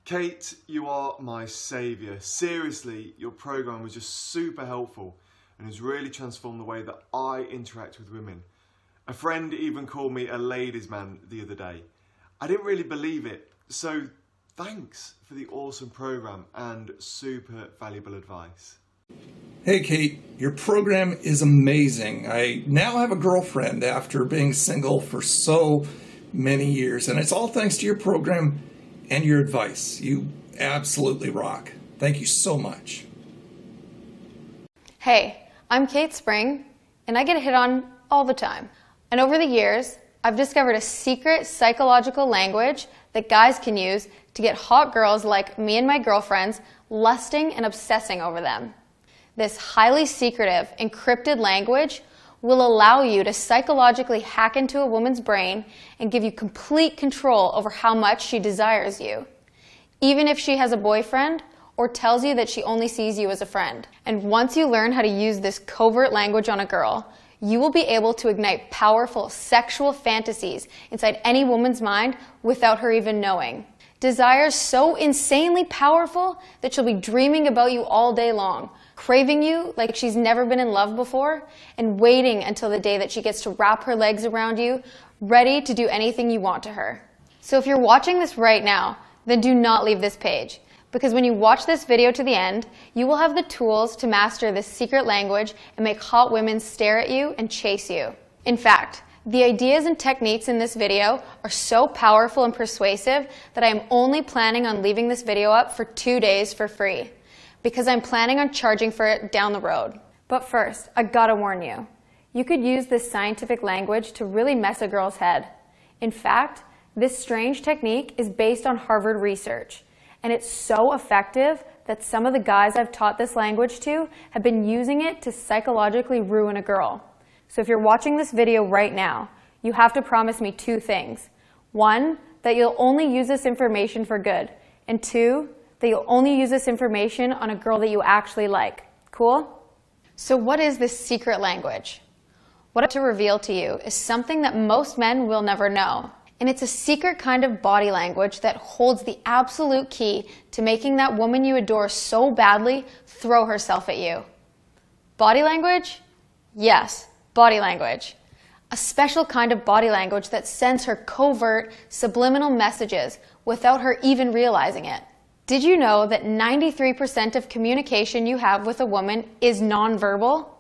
Kate, you are my saviour. Seriously, your programme was just super helpful and has really transformed the way that I interact with women. A friend even called me a ladies' man the other day. I didn't really believe it, so thanks for the awesome programme and super valuable advice. Hey Kate, your program is amazing. I now have a girlfriend after being single for so many years, and it's all thanks to your program and your advice. You absolutely rock. Thank you so much. Hey, I'm Kate Spring, and I get hit on all the time. And over the years, I've discovered a secret psychological language that guys can use to get hot girls like me and my girlfriends lusting and obsessing over them. This highly secretive, encrypted language will allow you to psychologically hack into a woman's brain and give you complete control over how much she desires you, even if she has a boyfriend or tells you that she only sees you as a friend. And once you learn how to use this covert language on a girl, you will be able to ignite powerful sexual fantasies inside any woman's mind without her even knowing. Desires so insanely powerful that she'll be dreaming about you all day long, craving you like she's never been in love before, and waiting until the day that she gets to wrap her legs around you, ready to do anything you want to her. So if you're watching this right now, then do not leave this page, because when you watch this video to the end, you will have the tools to master this secret language and make hot women stare at you and chase you. In fact, the ideas and techniques in this video are so powerful and persuasive that I am only planning on leaving this video up for 2 days for free, because I'm planning on charging for it down the road. But first, I gotta warn you, you could use this scientific language to really mess a girl's head. In fact, this strange technique is based on Harvard research, and it's so effective that some of the guys I've taught this language to have been using it to psychologically ruin a girl. So if you're watching this video right now, you have to promise me 2 things. 1, that you'll only use this information for good, and 2, that you'll only use this information on a girl that you actually like. Cool? So what is this secret language? What I have to reveal to you is something that most men will never know. And it's a secret kind of body language that holds the absolute key to making that woman you adore so badly throw herself at you. Body language? Yes, body language. A special kind of body language that sends her covert, subliminal messages without her even realizing it. Did you know that 93% of communication you have with a woman is nonverbal?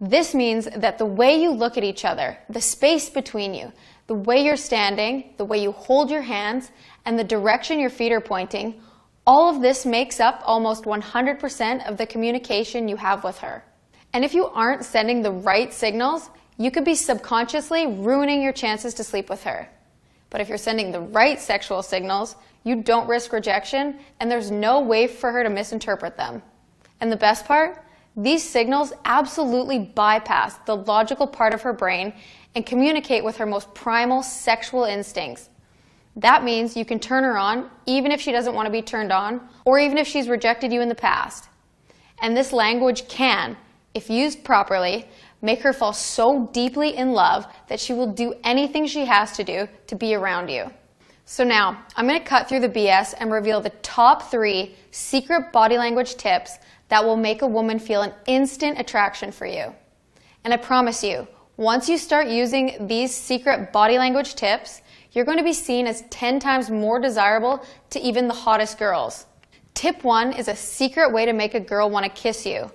This means that the way you look at each other, the space between you, the way you're standing, the way you hold your hands, and the direction your feet are pointing, all of this makes up almost 100% of the communication you have with her. And if you aren't sending the right signals, you could be subconsciously ruining your chances to sleep with her. But if you're sending the right sexual signals, you don't risk rejection, and there's no way for her to misinterpret them. And the best part? These signals absolutely bypass the logical part of her brain and communicate with her most primal sexual instincts. That means you can turn her on even if she doesn't want to be turned on, or even if she's rejected you in the past. And this language can, if used properly, make her fall so deeply in love that she will do anything she has to do to be around you. So now, I'm going to cut through the BS and reveal the top 3 secret body language tips that will make a woman feel an instant attraction for you. And I promise you, once you start using these secret body language tips, you're going to be seen as 10 times more desirable to even the hottest girls. Tip 1 is a secret way to make a girl want to kiss you.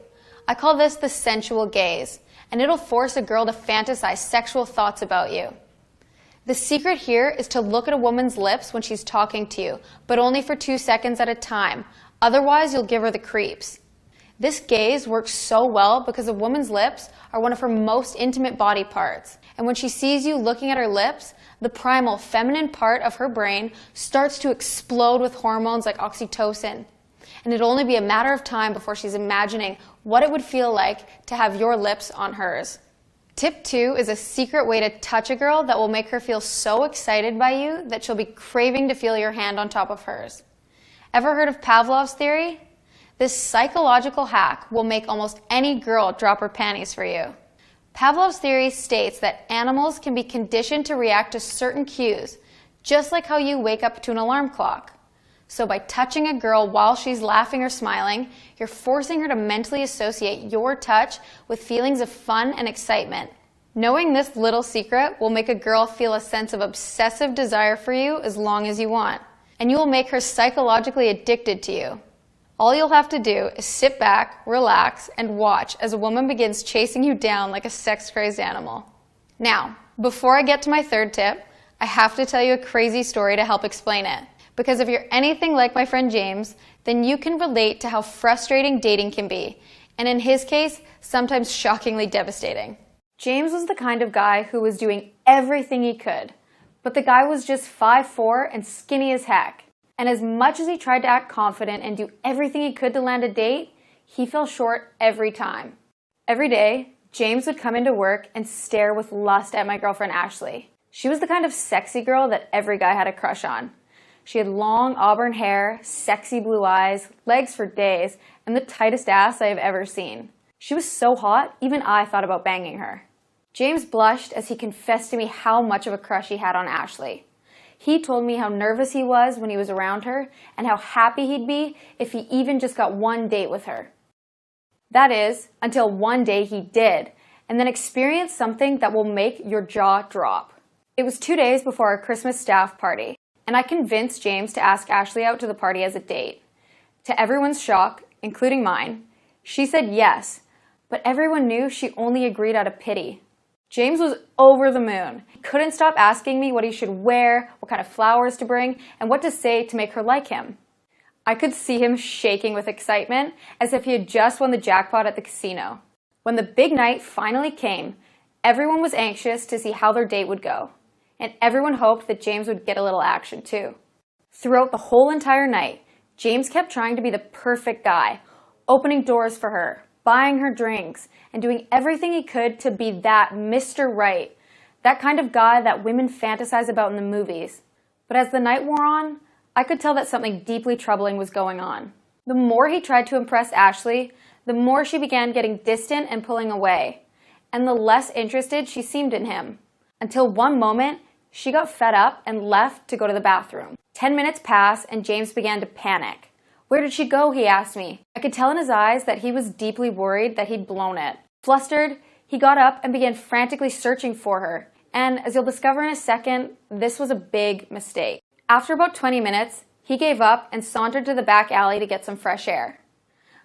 I call this the sensual gaze, and it'll force a girl to fantasize sexual thoughts about you. The secret here is to look at a woman's lips when she's talking to you, but only for 2 seconds at a time. Otherwise, you'll give her the creeps. This gaze works so well because a woman's lips are one of her most intimate body parts. And when she sees you looking at her lips, the primal feminine part of her brain starts to explode with hormones like oxytocin. And it'll only be a matter of time before she's imagining what it would feel like to have your lips on hers. Tip 2 is a secret way to touch a girl that will make her feel so excited by you that she'll be craving to feel your hand on top of hers. Ever heard of Pavlov's theory? This psychological hack will make almost any girl drop her panties for you. Pavlov's theory states that animals can be conditioned to react to certain cues, just like how you wake up to an alarm clock. So by touching a girl while she's laughing or smiling, you're forcing her to mentally associate your touch with feelings of fun and excitement. Knowing this little secret will make a girl feel a sense of obsessive desire for you as long as you want, and you will make her psychologically addicted to you. All you'll have to do is sit back, relax, and watch as a woman begins chasing you down like a sex-crazed animal. Now, before I get to my third tip, I have to tell you a crazy story to help explain it. Because if you're anything like my friend James, then you can relate to how frustrating dating can be, and in his case, sometimes shockingly devastating. James was the kind of guy who was doing everything he could, but the guy was just 5'4" and skinny as heck. And as much as he tried to act confident and do everything he could to land a date, he fell short every time. Every day, James would come into work and stare with lust at my girlfriend Ashley. She was the kind of sexy girl that every guy had a crush on. She had long auburn hair, sexy blue eyes, legs for days, and the tightest ass I have ever seen. She was so hot, even I thought about banging her. James blushed as he confessed to me how much of a crush he had on Ashley. He told me how nervous he was when he was around her, and how happy he'd be if he even just got one date with her. That is, until one day he did, and then experienced something that will make your jaw drop. It was 2 days before our Christmas staff party, and I convinced James to ask Ashley out to the party as a date. To everyone's shock, including mine, she said yes, but everyone knew she only agreed out of pity. James was over the moon. He couldn't stop asking me what he should wear, what kind of flowers to bring, and what to say to make her like him. I could see him shaking with excitement, as if he had just won the jackpot at the casino. When the big night finally came, everyone was anxious to see how their date would go. And everyone hoped that James would get a little action too. Throughout the whole entire night, James kept trying to be the perfect guy, opening doors for her, buying her drinks, and doing everything he could to be that Mr. Right, that kind of guy that women fantasize about in the movies. But as the night wore on, I could tell that something deeply troubling was going on. The more he tried to impress Ashley, the more she began getting distant and pulling away, and the less interested she seemed in him. Until one moment, she got fed up and left to go to the bathroom. 10 minutes passed and James began to panic. Where did she go? He asked me. I could tell in his eyes that he was deeply worried that he'd blown it. Flustered, he got up and began frantically searching for her. And as you'll discover in a second, this was a big mistake. After about 20 minutes, he gave up and sauntered to the back alley to get some fresh air.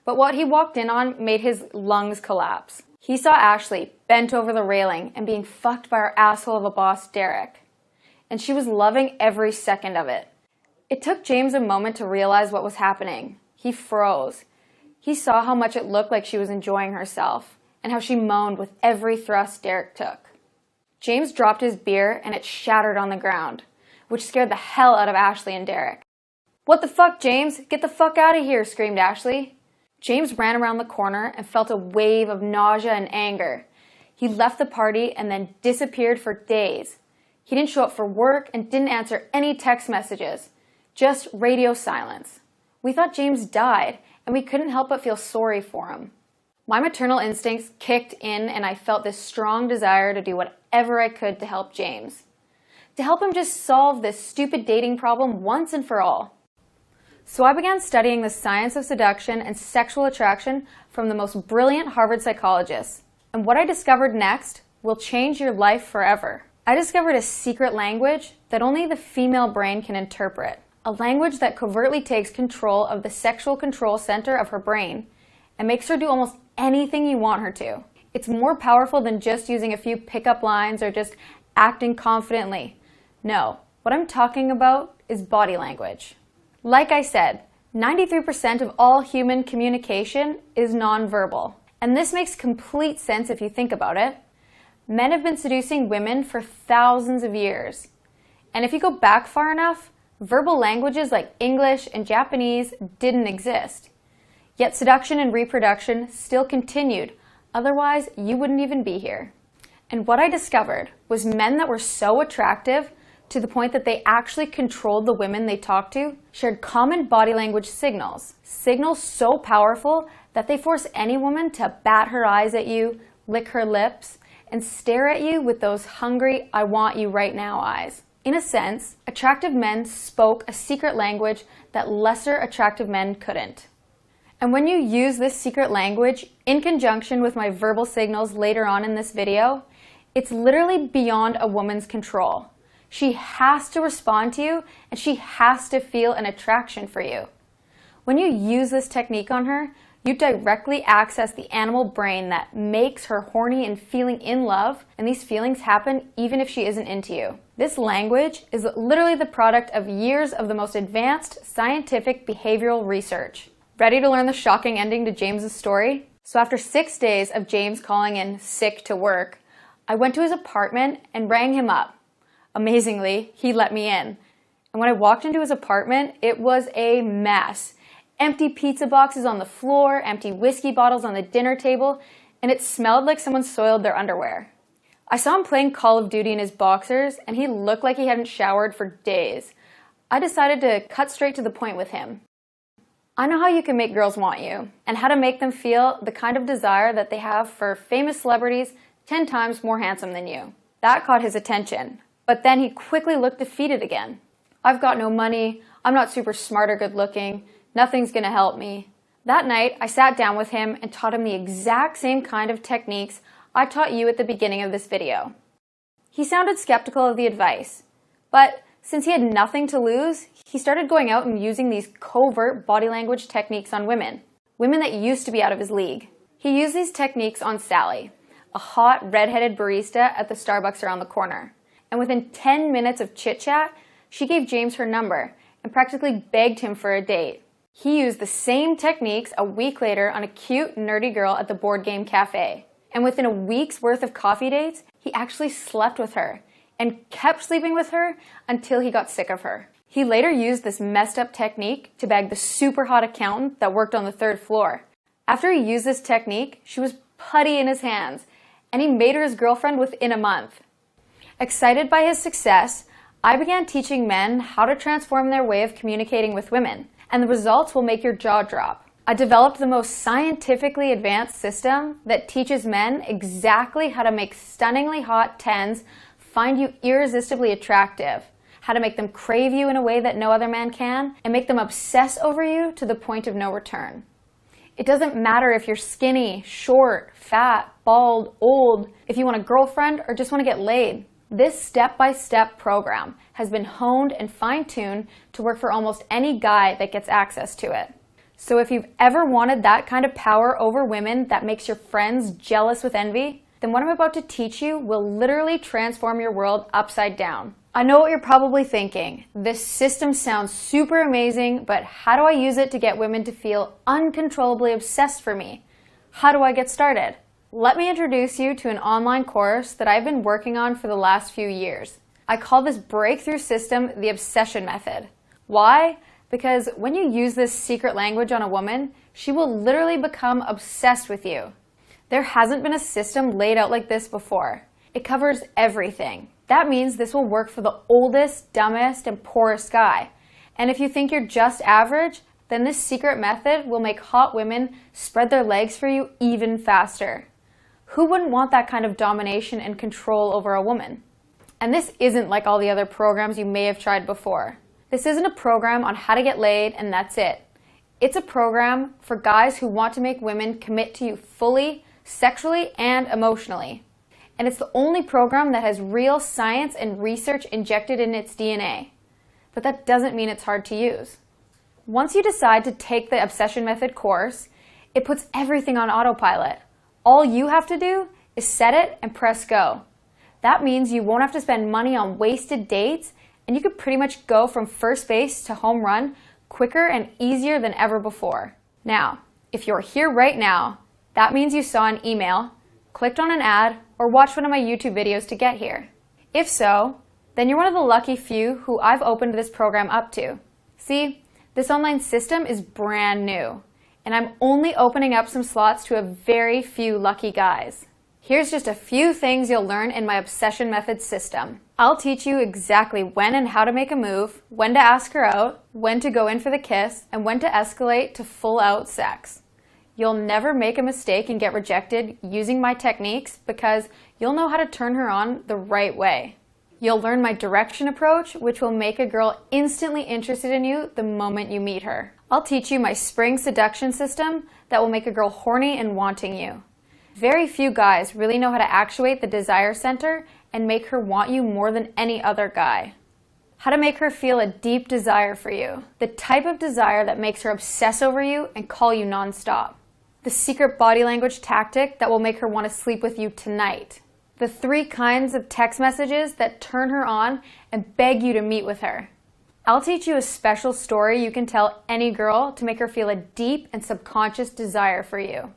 But what he walked in on made his lungs collapse. He saw Ashley bent over the railing and being fucked by her asshole of a boss, Derek. And she was loving every second of it. It took James a moment to realize what was happening. He froze. He saw how much it looked like she was enjoying herself, and how she moaned with every thrust Derek took. James dropped his beer and it shattered on the ground, which scared the hell out of Ashley and Derek. "What the fuck, James? Get the fuck out of here," screamed Ashley. James ran around the corner and felt a wave of nausea and anger. He left the party and then disappeared for days. He didn't show up for work and didn't answer any text messages. Just radio silence. We thought James died, and we couldn't help but feel sorry for him. My maternal instincts kicked in, and I felt this strong desire to do whatever I could to help James. To help him just solve this stupid dating problem once and for all. So I began studying the science of seduction and sexual attraction from the most brilliant Harvard psychologists. And what I discovered next will change your life forever. I discovered a secret language that only the female brain can interpret. A language that covertly takes control of the sexual control center of her brain and makes her do almost anything you want her to. It's more powerful than just using a few pickup lines or just acting confidently. No, what I'm talking about is body language. Like I said, 93% of all human communication is nonverbal. And this makes complete sense if you think about it. Men have been seducing women for thousands of years. And if you go back far enough, verbal languages like English and Japanese didn't exist. Yet seduction and reproduction still continued, otherwise you wouldn't even be here. And what I discovered was men that were so attractive to the point that they actually controlled the women they talked to shared common body language signals. Signals so powerful that they force any woman to bat her eyes at you, lick her lips, and stare at you with those hungry, I want you right now eyes. In a sense, attractive men spoke a secret language that lesser attractive men couldn't. And when you use this secret language in conjunction with my verbal signals later on in this video, it's literally beyond a woman's control. She has to respond to you, and she has to feel an attraction for you. When you use this technique on her, you directly access the animal brain that makes her horny and feeling in love, and these feelings happen even if she isn't into you. This language is literally the product of years of the most advanced scientific behavioral research. Ready to learn the shocking ending to James's story? So after 6 days of James calling in sick to work, I went to his apartment and rang him up. Amazingly, he let me in. And when I walked into his apartment, it was a mess. Empty pizza boxes on the floor, empty whiskey bottles on the dinner table, and it smelled like someone soiled their underwear. I saw him playing Call of Duty in his boxers, and he looked like he hadn't showered for days. I decided to cut straight to the point with him. I know how you can make girls want you, and how to make them feel the kind of desire that they have for famous celebrities 10 times more handsome than you. That caught his attention, but then he quickly looked defeated again. I've got no money, I'm not super smart or good looking, nothing's gonna help me. That night, I sat down with him and taught him the exact same kind of techniques I taught you at the beginning of this video. He sounded skeptical of the advice, but since he had nothing to lose, he started going out and using these covert body language techniques on women that used to be out of his league. He used these techniques on Sally, a hot, red-headed barista at the Starbucks around the corner. And within 10 minutes of chit-chat, she gave James her number and practically begged him for a date. He used the same techniques a week later on a cute, nerdy girl at the board game cafe. And within a week's worth of coffee dates, he actually slept with her and kept sleeping with her until he got sick of her. He later used this messed up technique to bag the super hot accountant that worked on the 3rd floor. After he used this technique, she was putty in his hands, and he made her his girlfriend within a month. Excited by his success, I began teaching men how to transform their way of communicating with women, and the results will make your jaw drop. I developed the most scientifically advanced system that teaches men exactly how to make stunningly hot 10s find you irresistibly attractive, how to make them crave you in a way that no other man can, and make them obsess over you to the point of no return. It doesn't matter if you're skinny, short, fat, bald, old, if you want a girlfriend or just want to get laid. This step-by-step program has been honed and fine-tuned to work for almost any guy that gets access to it. So if you've ever wanted that kind of power over women that makes your friends jealous with envy, then what I'm about to teach you will literally transform your world upside down. I know what you're probably thinking. This system sounds super amazing, but how do I use it to get women to feel uncontrollably obsessed for me? How do I get started? Let me introduce you to an online course that I've been working on for the last few years. I call this breakthrough system the obsession method. Why? Because when you use this secret language on a woman, she will literally become obsessed with you. There hasn't been a system laid out like this before. It covers everything. That means this will work for the oldest, dumbest, and poorest guy. And if you think you're just average, then this secret method will make hot women spread their legs for you even faster. Who wouldn't want that kind of domination and control over a woman? And this isn't like all the other programs you may have tried before. This isn't a program on how to get laid and that's it. It's a program for guys who want to make women commit to you fully, sexually, and emotionally. And it's the only program that has real science and research injected in its DNA. But that doesn't mean it's hard to use. Once you decide to take the Obsession Method course, it puts everything on autopilot. All you have to do is set it and press go. That means you won't have to spend money on wasted dates, and you could pretty much go from first base to home run quicker and easier than ever before. Now, if you're here right now, that means you saw an email, clicked on an ad, or watched one of my YouTube videos to get here. If so, then you're one of the lucky few who I've opened this program up to. See, this online system is brand new, and I'm only opening up some slots to a very few lucky guys. Here's just a few things you'll learn in my Obsession Method system. I'll teach you exactly when and how to make a move, when to ask her out, when to go in for the kiss, and when to escalate to full-out sex. You'll never make a mistake and get rejected using my techniques because you'll know how to turn her on the right way. You'll learn my direction approach, which will make a girl instantly interested in you the moment you meet her. I'll teach you my spring seduction system that will make a girl horny and wanting you. Very few guys really know how to actuate the desire center and make her want you more than any other guy. How to make her feel a deep desire for you, the type of desire that makes her obsess over you and call you nonstop. The secret body language tactic that will make her want to sleep with you tonight. The 3 kinds of text messages that turn her on and beg you to meet with her. I'll teach you a special story you can tell any girl to make her feel a deep and subconscious desire for you.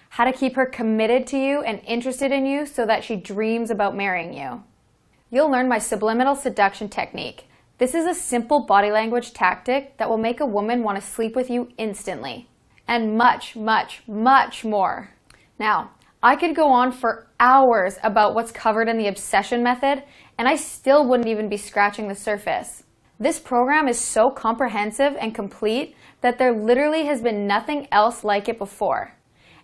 How to keep her committed to you and interested in you so that she dreams about marrying you. You'll learn my subliminal seduction technique. This is a simple body language tactic that will make a woman want to sleep with you instantly. And much, much, much more. Now, I could go on for hours about what's covered in the obsession method, and I still wouldn't even be scratching the surface. This program is so comprehensive and complete that there literally has been nothing else like it before.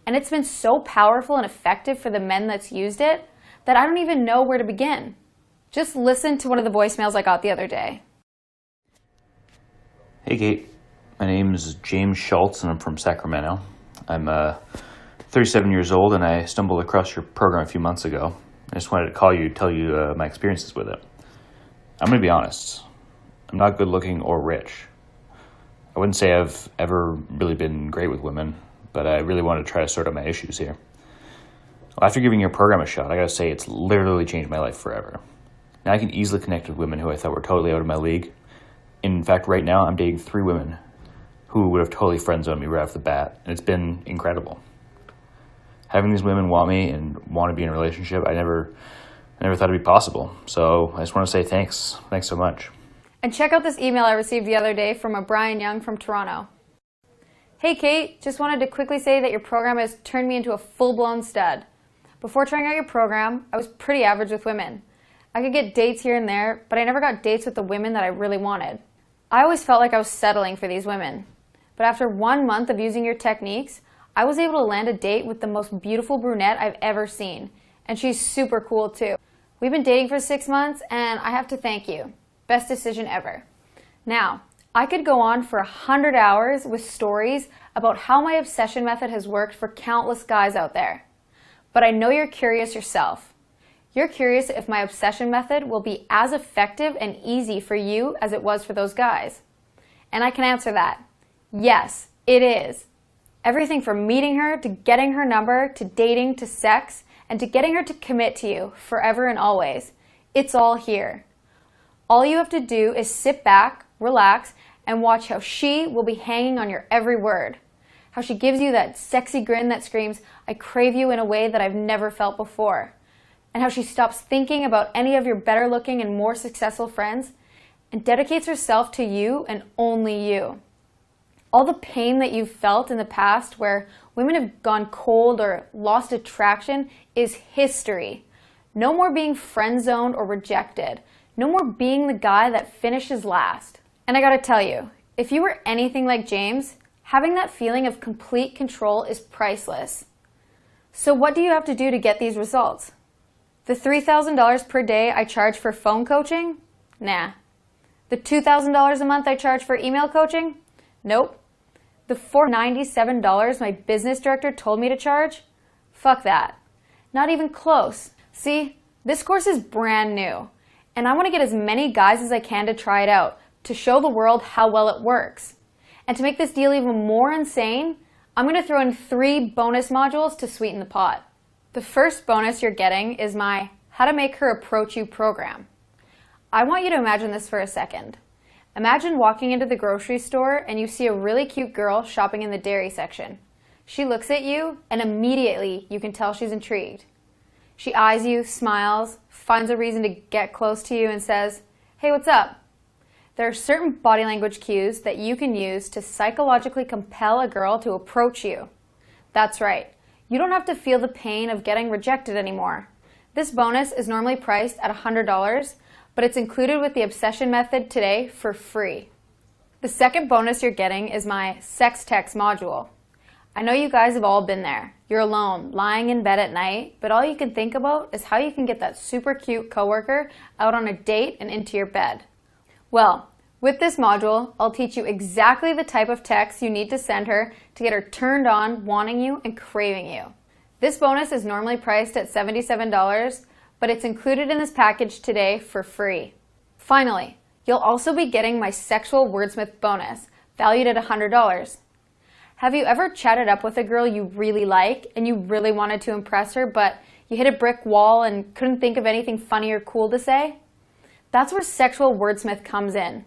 And it's been so powerful and effective for the men that's used it that I don't even know where to begin. Just listen to one of the voicemails I got the other day. Hey Kate, my name is James Schultz and I'm from Sacramento. I'm 37 years old and I stumbled across your program a few months ago. I just wanted to call you to tell you my experiences with it. I'm going to be honest. I'm not good looking or rich. I wouldn't say I've ever really been great with women, but I really wanted to try to sort out my issues here. Well, after giving your program a shot, I gotta say it's literally changed my life forever. Now I can easily connect with women who I thought were totally out of my league. In fact, right now I'm dating 3 women who would have totally friend-zoned me right off the bat, and it's been incredible. Having these women want me and want to be in a relationship, I never thought it'd be possible. So I just want to say thanks. Thanks so much. And check out this email I received the other day from a Brian Young from Toronto. Hey Kate, just wanted to quickly say that your program has turned me into a full-blown stud. Before trying out your program, I was pretty average with women. I could get dates here and there, but I never got dates with the women that I really wanted. I always felt like I was settling for these women. But after 1 month of using your techniques, I was able to land a date with the most beautiful brunette I've ever seen. And she's super cool too. We've been dating for 6 months and I have to thank you. Best decision ever. Now, I could go on for 100 hours with stories about how my obsession method has worked for countless guys out there. But I know you're curious yourself. You're curious if my obsession method will be as effective and easy for you as it was for those guys. And I can answer that. Yes, it is. Everything from meeting her to getting her number to dating to sex and to getting her to commit to you forever and always. It's all here. All you have to do is sit back, relax, and watch how she will be hanging on your every word. How she gives you that sexy grin that screams, I crave you in a way that I've never felt before. And how she stops thinking about any of your better looking and more successful friends and dedicates herself to you and only you. All the pain that you've felt in the past where women have gone cold or lost attraction is history. No more being friend-zoned or rejected. No more being the guy that finishes last. And I gotta tell you, if you were anything like James, having that feeling of complete control is priceless. So what do you have to do to get these results? The $3,000 per day I charge for phone coaching? Nah. The $2,000 a month I charge for email coaching? Nope. The $497 my business director told me to charge? Fuck that. Not even close. See, this course is brand new, and I want to get as many guys as I can to try it out, to show the world how well it works. And to make this deal even more insane, I'm going to throw in 3 bonus modules to sweeten the pot. The first bonus you're getting is my How to Make Her Approach You program. I want you to imagine this for a second. Imagine walking into the grocery store and you see a really cute girl shopping in the dairy section. She looks at you and immediately you can tell she's intrigued. She eyes you, smiles, finds a reason to get close to you and says, hey, what's up? There are certain body language cues that you can use to psychologically compel a girl to approach you. That's right. You don't have to feel the pain of getting rejected anymore. This bonus is normally priced at $100, but it's included with the obsession method today for free. The second bonus you're getting is my sex text module. I know you guys have all been there. You're alone, lying in bed at night, but all you can think about is how you can get that super cute coworker out on a date and into your bed. Well, with this module, I'll teach you exactly the type of text you need to send her to get her turned on, wanting you, and craving you. This bonus is normally priced at $77, but it's included in this package today for free. Finally, you'll also be getting my sexual wordsmith bonus, valued at $100. Have you ever chatted up with a girl you really like and you really wanted to impress her, but you hit a brick wall and couldn't think of anything funny or cool to say? That's where sexual wordsmith comes in.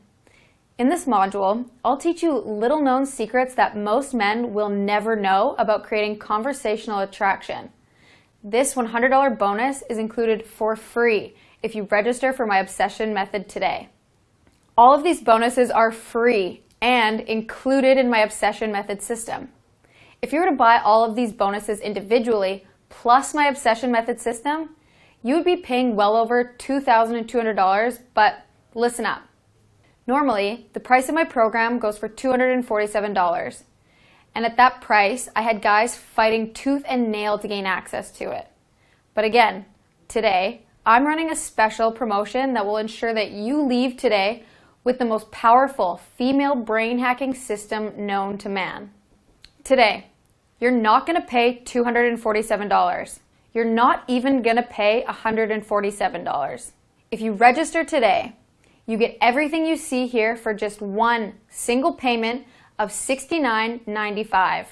In this module, I'll teach you little-known secrets that most men will never know about creating conversational attraction. This $100 bonus is included for free if you register for my obsession method today. All of these bonuses are free and included in my obsession method system. If you were to buy all of these bonuses individually, plus my obsession method system, you would be paying well over $2,200, but listen up. Normally, the price of my program goes for $247, and at that price, I had guys fighting tooth and nail to gain access to it. But again, today, I'm running a special promotion that will ensure that you leave today with the most powerful female brain hacking system known to man. Today, you're not going to pay $247. You're not even going to pay $147. If you register today, you get everything you see here for just one single payment of $69.95.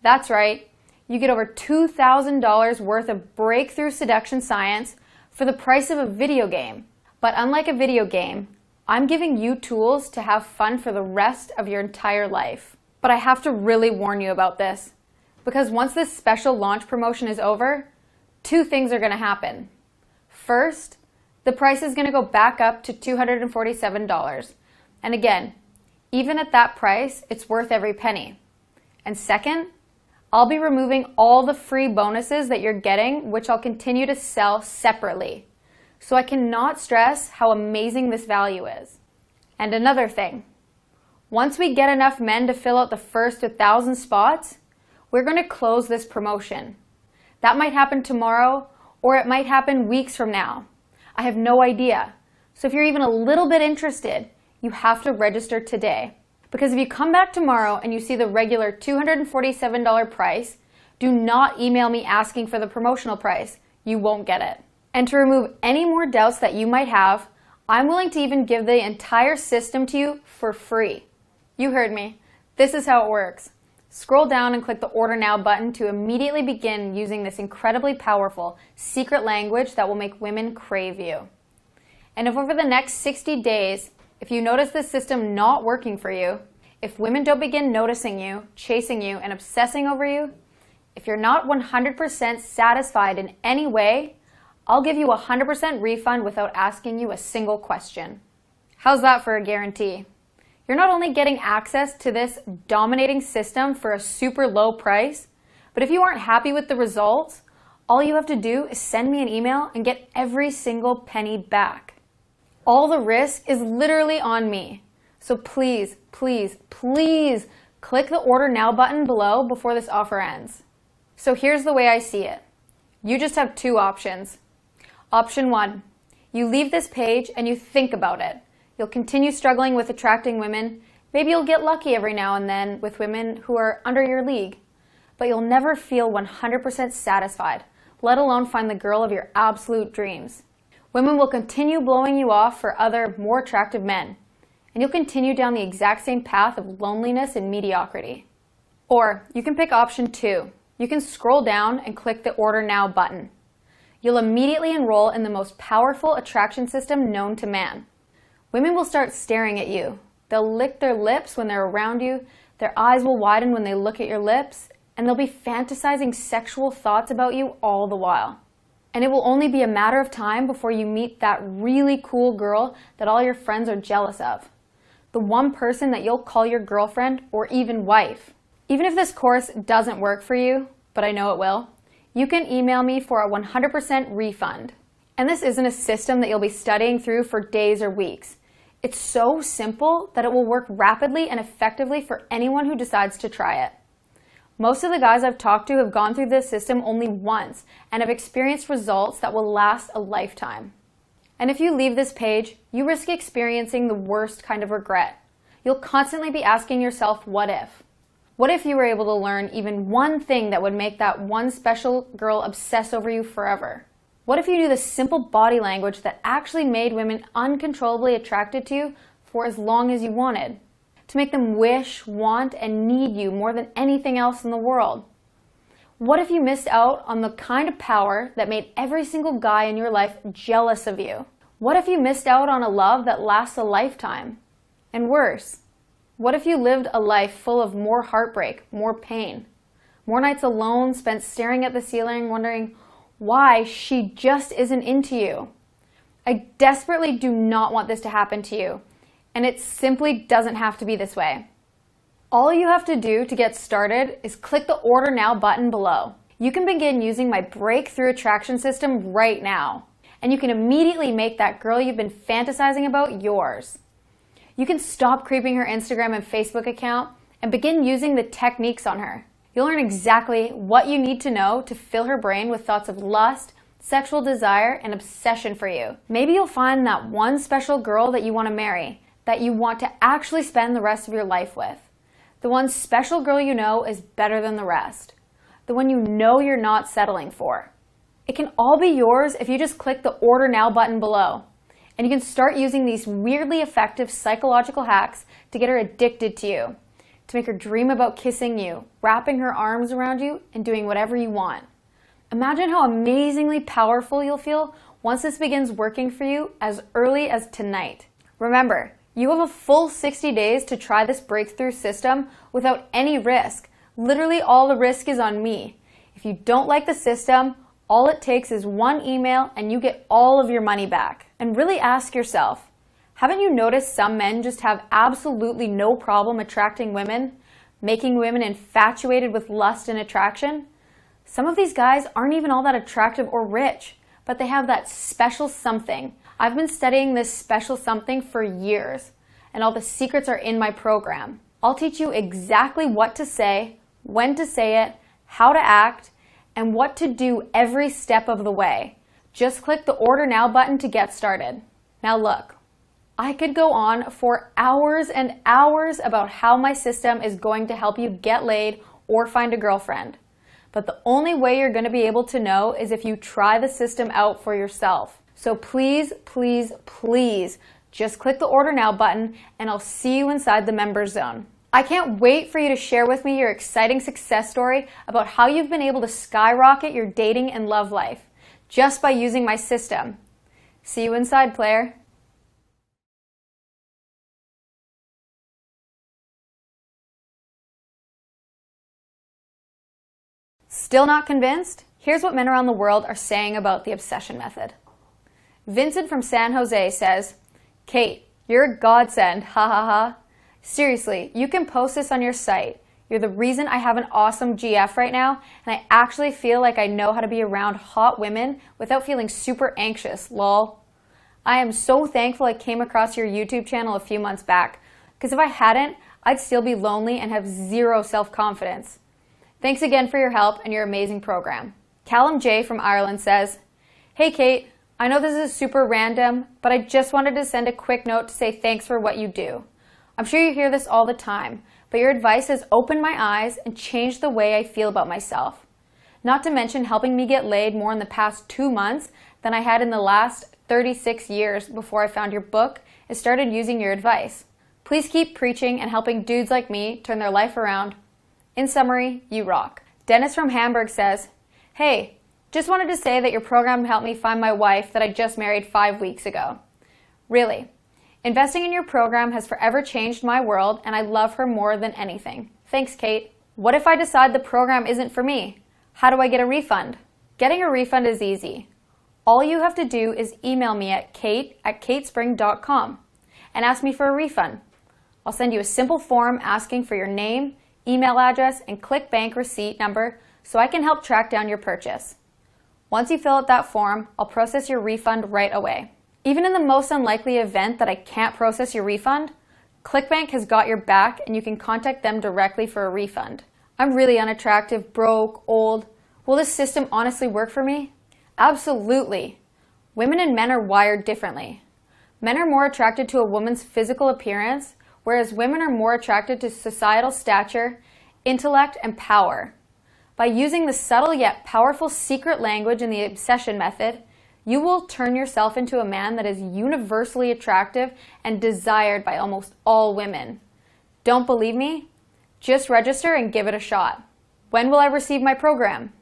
That's right, you get over $2,000 worth of breakthrough seduction science for the price of a video game. But unlike a video game, I'm giving you tools to have fun for the rest of your entire life. But I have to really warn you about this, because once this special launch promotion is over, two things are going to happen. First, the price is going to go back up to $247. And again, even at that price, it's worth every penny. And second, I'll be removing all the free bonuses that you're getting, which I'll continue to sell separately. So I cannot stress how amazing this value is. And another thing, once we get enough men to fill out the first 1,000 spots, we're going to close this promotion. That might happen tomorrow, or it might happen weeks from now. I have no idea. So if you're even a little bit interested, you have to register today. Because if you come back tomorrow and you see the regular $247 price, do not email me asking for the promotional price. You won't get it. And to remove any more doubts that you might have, I'm willing to even give the entire system to you for free. You heard me. This is how it works. Scroll down and click the Order Now button to immediately begin using this incredibly powerful secret language that will make women crave you. And if over the next 60 days, if you notice this system not working for you, if women don't begin noticing you, chasing you, and obsessing over you, if you're not 100% satisfied in any way, I'll give you a 100% refund without asking you a single question. How's that for a guarantee? You're not only getting access to this dominating system for a super low price, but if you aren't happy with the results, all you have to do is send me an email and get every single penny back. All the risk is literally on me. So please, please, please click the Order Now button below before this offer ends. So here's the way I see it. You just have two options. Option 1, you leave this page and you think about it. You'll continue struggling with attracting women. Maybe you'll get lucky every now and then with women who are under your league. But you'll never feel 100% satisfied, let alone find the girl of your absolute dreams. Women will continue blowing you off for other, more attractive men. And you'll continue down the exact same path of loneliness and mediocrity. Or you can pick option 2. You can scroll down and click the Order Now button. You'll immediately enroll in the most powerful attraction system known to man. Women will start staring at you. They'll lick their lips when they're around you, their eyes will widen when they look at your lips, and they'll be fantasizing sexual thoughts about you all the while. And it will only be a matter of time before you meet that really cool girl that all your friends are jealous of. The one person that you'll call your girlfriend or even wife. Even if this course doesn't work for you, but I know it will, you can email me for a 100% refund. And this isn't a system that you'll be studying through for days or weeks. It's so simple that it will work rapidly and effectively for anyone who decides to try it. Most of the guys I've talked to have gone through this system only once and have experienced results that will last a lifetime. And if you leave this page, you risk experiencing the worst kind of regret. You'll constantly be asking yourself, what if? What if you were able to learn even one thing that would make that one special girl obsess over you forever? What if you knew the simple body language that actually made women uncontrollably attracted to you for as long as you wanted? To make them wish, want, and need you more than anything else in the world? What if you missed out on the kind of power that made every single guy in your life jealous of you? What if you missed out on a love that lasts a lifetime? And worse, what if you lived a life full of more heartbreak, more pain, more nights alone spent staring at the ceiling wondering why she just isn't into you? I desperately do not want this to happen to you. And it simply doesn't have to be this way. All you have to do to get started is click the Order Now button below. You can begin using my breakthrough attraction system right now. And you can immediately make that girl you've been fantasizing about yours. You can stop creeping her Instagram and Facebook account and begin using the techniques on her. You'll learn exactly what you need to know to fill her brain with thoughts of lust, sexual desire, and obsession for you. Maybe you'll find that one special girl that you want to marry, that you want to actually spend the rest of your life with. The one special girl you know is better than the rest. The one you know you're not settling for. It can all be yours if you just click the Order Now button below. And you can start using these weirdly effective psychological hacks to get her addicted to you, to make her dream about kissing you, wrapping her arms around you, and doing whatever you want. Imagine how amazingly powerful you'll feel once this begins working for you as early as tonight. Remember, you have a full 60 days to try this breakthrough system without any risk. Literally all the risk is on me. If you don't like the system, all it takes is one email and you get all of your money back. And really ask yourself, haven't you noticed some men just have absolutely no problem attracting women, making women infatuated with lust and attraction? Some of these guys aren't even all that attractive or rich, but they have that special something. I've been studying this special something for years, and all the secrets are in my program. I'll teach you exactly what to say, when to say it, how to act, and what to do every step of the way. Just click the Order Now button to get started. Now look, I could go on for hours and hours about how my system is going to help you get laid or find a girlfriend. But the only way you're going to be able to know is if you try the system out for yourself. So please, please, please, just click the Order Now button and I'll see you inside the Members Zone. I can't wait for you to share with me your exciting success story about how you've been able to skyrocket your dating and love life just by using my system. See you inside, player. Still not convinced? Here's what men around the world are saying about the obsession method. Vincent from San Jose says, "Kate, you're a godsend, ha ha ha. Seriously, you can post this on your site. You're the reason I have an awesome GF right now, and I actually feel like I know how to be around hot women without feeling super anxious, lol. I am so thankful I came across your YouTube channel a few months back, because if I hadn't, I'd still be lonely and have zero self-confidence. Thanks again for your help and your amazing program." Callum J. from Ireland says, "Hey Kate, I know this is super random, but I just wanted to send a quick note to say thanks for what you do. I'm sure you hear this all the time, but your advice has opened my eyes and changed the way I feel about myself. Not to mention helping me get laid more in the past 2 months than I had in the last 36 years before I found your book and started using your advice. Please keep preaching and helping dudes like me turn their life around. In summary, you rock." Dennis from Hamburg says, "Hey, just wanted to say that your program helped me find my wife that I just married 5 weeks ago. Really. Investing in your program has forever changed my world and I love her more than anything. Thanks, Kate. What if I decide the program isn't for me? How do I get a refund?" Getting a refund is easy. All you have to do is email me at kate@katespring.com and ask me for a refund. I'll send you a simple form asking for your name, email address, and ClickBank receipt number so I can help track down your purchase. Once you fill out that form, I'll process your refund right away. Even in the most unlikely event that I can't process your refund, ClickBank has got your back and you can contact them directly for a refund. I'm really unattractive, broke, old. Will this system honestly work for me? Absolutely. Women and men are wired differently. Men are more attracted to a woman's physical appearance, whereas women are more attracted to societal stature, intellect, and power. By using the subtle yet powerful secret language in the obsession method, you will turn yourself into a man that is universally attractive and desired by almost all women. Don't believe me? Just register and give it a shot. When will I receive my program?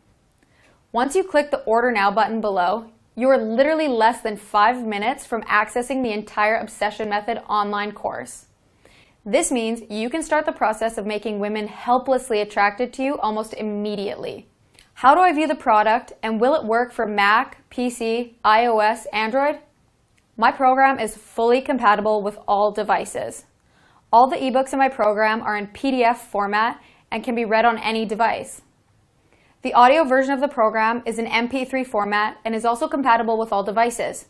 Once you click the Order Now button below, you are literally less than 5 minutes from accessing the entire Obsession Method online course. This means you can start the process of making women helplessly attracted to you almost immediately. How do I view the product, and will it work for Mac, PC, iOS, Android? My program is fully compatible with all devices. All the ebooks in my program are in PDF format and can be read on any device. The audio version of the program is in MP3 format and is also compatible with all devices.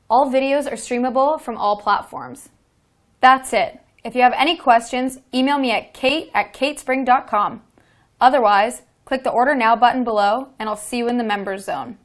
All videos are streamable from all platforms. That's it. If you have any questions, email me at kate@katespring.com. Otherwise, click the Order Now button below and I'll see you in the members zone.